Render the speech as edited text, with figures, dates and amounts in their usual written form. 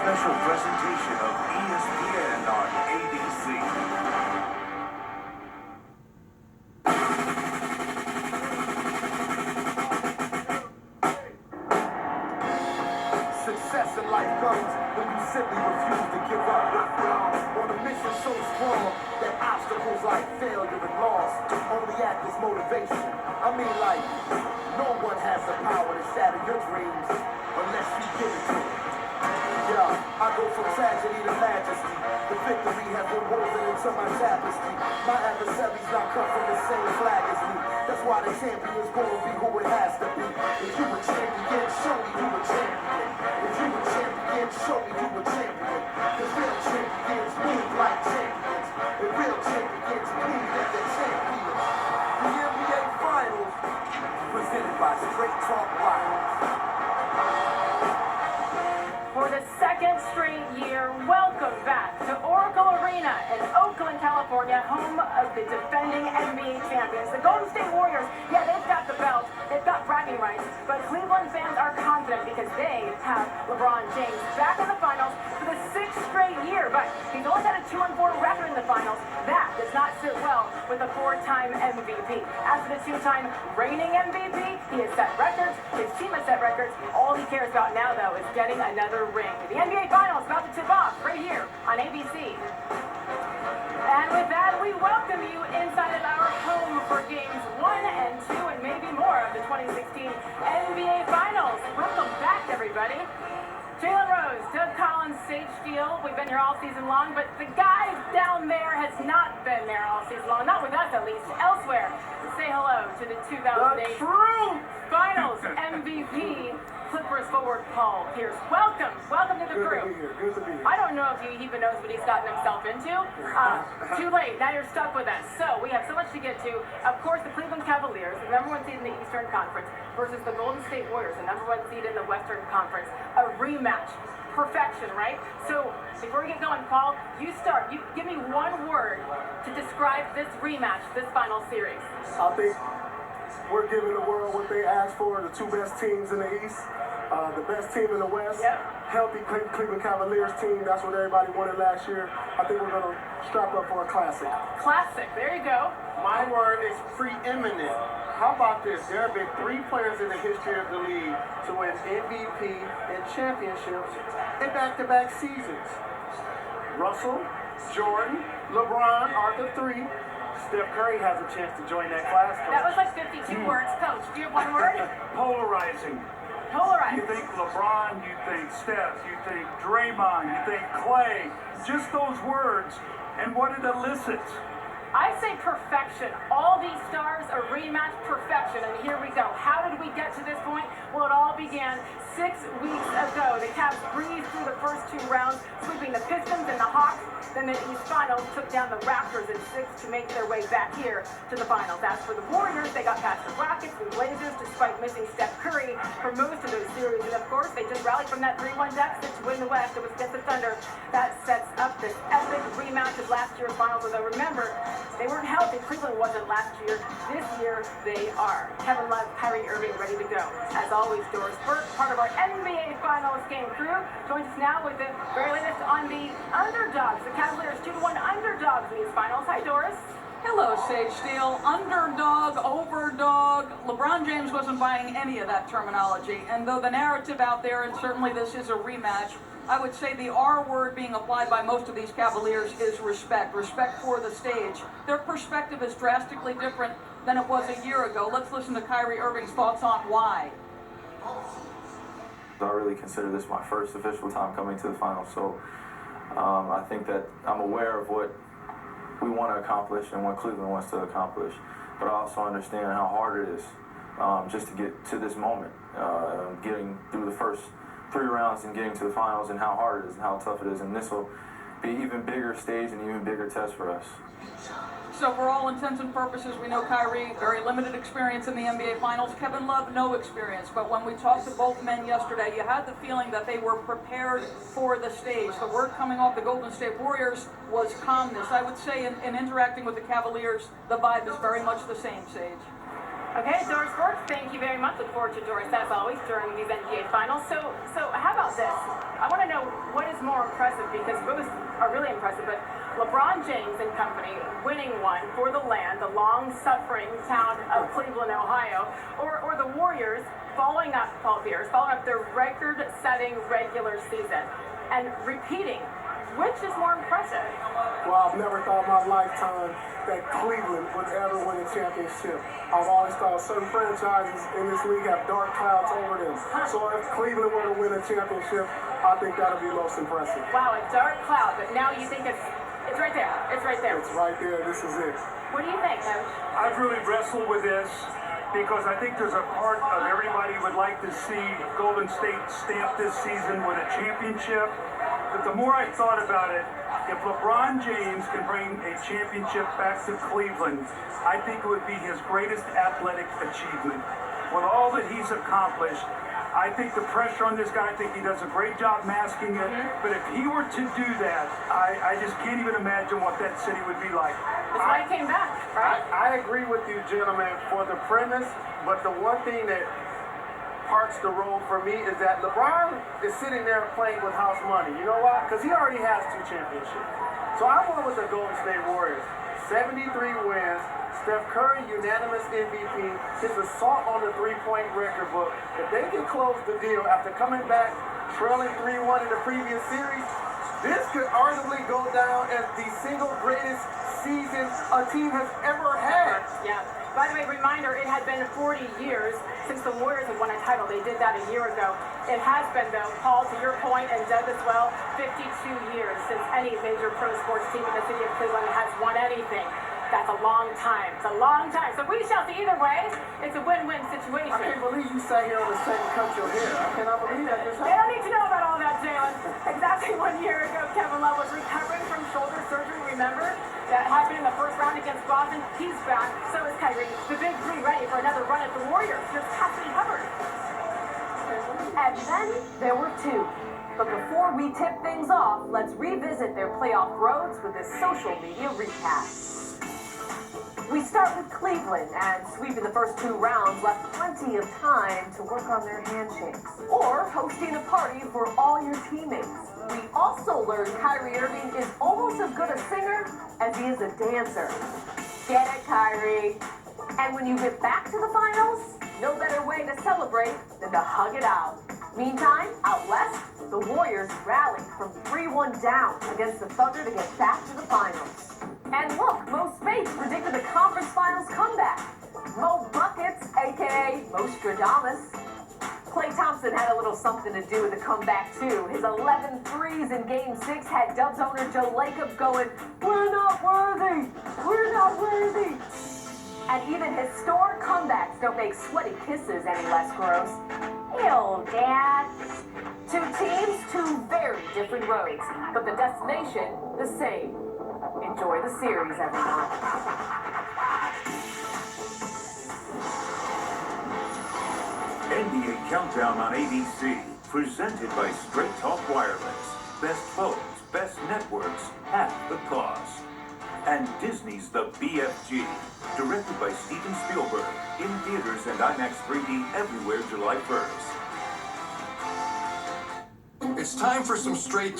special presentation of ESPN on ABC. Success in life comes when you simply refuse to give up. On a mission so strong that obstacles like failure and loss only act as motivation. I mean, like, no one has the power to shatter your dreams unless you give it to them. Yeah, I go from tragedy to majesty. The victory has been woven into my tapestry. My adversaries not cut from the same flag as me. That's why the champion's gonna be who it has to be. If you a champion, show me you a champion. If you a champion, show me you a champion. Cause real champions move like champions. And real champions move like the champions. The NBA Finals, presented by Straight Talk Live. For the second straight year, welcome back to Oracle Arena in Oakland, California, home of the defending NBA champions. The Golden State Warriors, yeah, they've got the belt, they've got bragging rights, but Cleveland fans are confident because they have LeBron James back in the finals for the sixth straight year, but he's only got a 2-4 record in the finals. That does not sit well with a four-time MVP. As for the two-time reigning MVP, he has set records, his team has set records. All he cares about now, though, is getting another ring. The NBA Finals about to tip off right here on ABC. And with that, we welcome you inside of our home for games 1 and 2 and maybe more of the 2016 NBA Finals. Welcome back, everybody. Jalen Rose, Doug Collins, Sage Steele, we've been here all season long, but the guy down there has not been there all season long, not with us at least, elsewhere. Say hello to the 2008 Finals MVP, Clippers forward Paul Pierce. Welcome to the crew. Good to be here. I don't know if he even knows what he's gotten himself into. Too late, now you're stuck with us. So we have so much to get to. Of course, the Cleveland Cavaliers, the #1 seed in the Eastern Conference, versus the Golden State Warriors, the #1 seed in the Western Conference. A rematch. Perfection, right? So before we get going, Paul, you start. You give me one word to describe this rematch, this final series. I think we're giving the world what they asked for, the two best teams in the East, the best team in the West, healthy Cleveland Cavaliers team. That's what everybody wanted last year. I think we're going to strap up for a classic. Classic, there you go. My word is preeminent. How about this? There have been 3 players in the history of the league to win MVP and championships in back-to-back seasons. Russell, Jordan, LeBron are the 3. Steph Curry has a chance to join that class. That was like 52 words. Coach, do you have one word? Polarizing. Polarizing. You think LeBron, you think Steph, you think Draymond, you think Clay. Just those words. And what it elicits. I say perfection. All these stars, a rematch, perfection. And here we go. How did we get to this point? Well, it all began 6 weeks ago. The Cavs breezed through the first 2 rounds, sweeping the Pistons and the Hawks. Then the East Finals took down the Raptors in 6 to make their way back here to the finals. As for the Warriors, they got past the Rockets and Blazers despite missing Steph Curry for most of those series. And of course, they just rallied from that 3-1 deficit to win the West. It was against the Thunder. That sets up this epic rematch of last year's finals. Although remember, they weren't healthy. Cleveland wasn't last year. This year, they are. Kevin Love, Kyrie Irving, ready to go. As always, Doris Burke, part of our NBA Finals game crew, joins us now with the very latest on the underdogs. The Cavaliers 2-1 underdogs in these finals. Hi, Doris. Hello, Sage Steele. Underdog, overdog. LeBron James wasn't buying any of that terminology. And though the narrative out there, and certainly this is a rematch, I would say the R word being applied by most of these Cavaliers is respect. Respect for the stage. Their perspective is drastically different than it was a year ago. Let's listen to Kyrie Irving's thoughts on why. I really consider this my first official time coming to the finals, so I think that I'm aware of what we want to accomplish and what Cleveland wants to accomplish, but I also understand how hard it is just to get to this moment, getting through the first 3 rounds and getting to the finals, and how hard it is and how tough it is, and this will be an even bigger stage and even bigger test for us. So for all intents and purposes, we know Kyrie, very limited experience in the NBA Finals. Kevin Love, no experience. But when we talked to both men yesterday, you had the feeling that they were prepared for the stage. The word coming off the Golden State Warriors was calmness. I would say in interacting with the Cavaliers, the vibe is very much the same, Sage. Okay, Doris Burke, thank you very much. Look forward to Doris, as always, during these NBA finals. So how about this? I want to know what is more impressive, because both are really impressive, but LeBron James and company winning one for the land, the long-suffering town of Cleveland, Ohio, or the Warriors following up their record-setting regular season and repeating. Which is more impressive? Well, I've never thought in my lifetime that Cleveland would ever win a championship. I've always thought certain franchises in this league have dark clouds over them. So if Cleveland were to win a championship, I think that would be most impressive. Wow, a dark cloud, but now you think it's right there. It's right there. It's right there. This is it. What do you think, Coach? I've really wrestled with this because I think there's a part of everybody would like to see Golden State stamp this season with a championship. But the more I thought about it, if LeBron James can bring a championship back to Cleveland, I think it would be his greatest athletic achievement. With all that he's accomplished, I think the pressure on this guy, I think he does a great job masking it. But if he were to do that, I just can't even imagine what that city would be like. That's why he came back, right? I agree with you, gentlemen, for the premise, but the one thing that parts the road for me is that LeBron is sitting there playing with house money. You know why? Because he already has 2 championships. So I went with the Golden State Warriors. 73 wins. Steph Curry, unanimous MVP. His assault on the three-point record book. If they can close the deal after coming back trailing 3-1 in the previous series, this could arguably go down as the single greatest season a team has ever had. Yeah. By the way, reminder, it had been 40 years since the Warriors had won a title. They did that a year ago. It has been, though, Paul, to your point, and Doug as well, 52 years since any major pro sports team in the city of Cleveland has won anything. That's a long time. It's a long time. So we shall see. Either way, it's a win-win situation. I can't believe you sat here on the set and cut your hair. I cannot believe that just They don't need to know about all that, Jalen. Exactly 1 year ago, Kevin Love was recovering from shoulder surgery. Remember? That happened in the first round against Boston. He's back. So is Kyrie. The big three ready for another run at the Warriors. Here's Cassidy Hubbard. And then there were 2. But before we tip things off, let's revisit their playoff roads with this social media recap. We start with Cleveland, and sweeping the first 2 rounds left plenty of time to work on their handshakes. Or hosting a party for all your teammates. We also learned Kyrie Irving is almost as good a singer as he is a dancer. Get it, Kyrie? And when you get back to the finals, no better way to celebrate than to hug it out. Meantime, out west, the Warriors rallied from 3-1 down against the Thunder to get back to the finals. And look, Mo Spates predicted the conference finals comeback. Mo Buckets, a.k.a. Mostradamus. Klay Thompson had a little something to do with the comeback, too. His 11 threes in Game 6 had Dubs owner Joe Lacob going, "We're not worthy! We're not worthy!" And even historic comebacks don't make sweaty kisses any less gross. Ew, Dad. 2 teams, 2 very different roads, but the destination, the same. Enjoy the series, everyone. NBA Countdown on ABC, presented by Straight Talk Wireless. Best phones, best networks, half the cost. And Disney's The BFG, directed by Steven Spielberg, in theaters and IMAX 3D everywhere July 1st. It's time for some straight